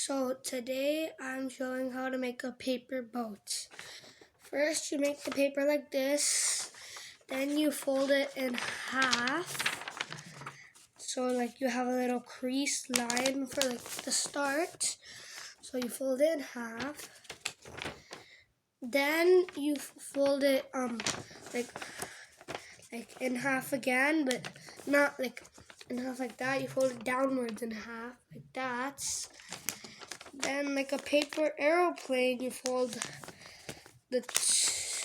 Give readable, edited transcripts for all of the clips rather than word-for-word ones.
So today I'm showing how to make a paper boat. First you make the paper like this, then you fold it in half. So like you have a little crease line for like the start. So you fold it in half. Then you fold it like in half again, but not like in half like that. You fold it downwards in half like that. Then like a paper airplane, you fold the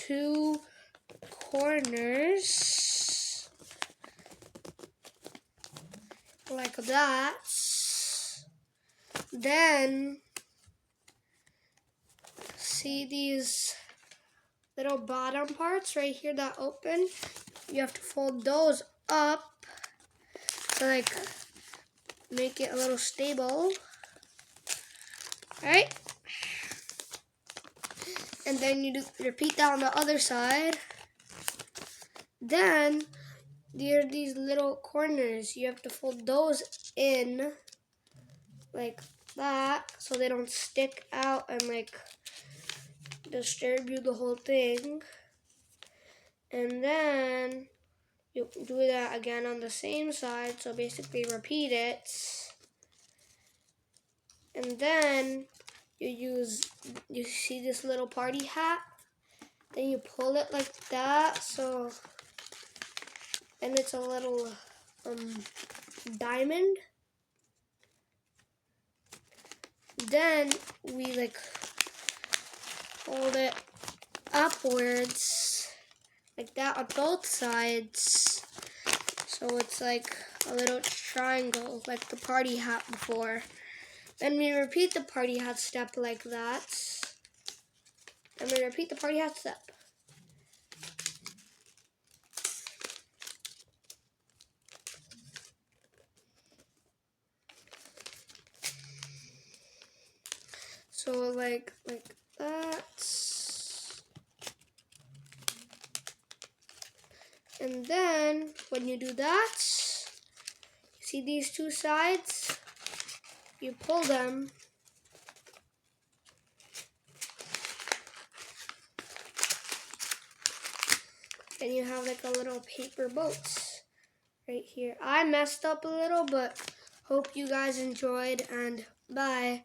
two corners like that. Then see these little bottom parts right here that open? You have to fold those up to like make it a little stable. Right? And then you repeat that on the other side. Then there are these little corners. You have to fold those in like that so they don't stick out and like disturb you the whole thing. And then you do that again on the same side, so basically repeat it. And then you see this little party hat, then you pull it like that, so then it's a little diamond. Then we like hold it upwards like that on both sides, so it's like a little triangle like the party hat before. Then we repeat the party hat step like that. Then we repeat the party hat step. So like that. And then when you do that, you see these two sides? You pull them. And you have like a little paper boat right here. I messed up a little, but hope you guys enjoyed, and bye.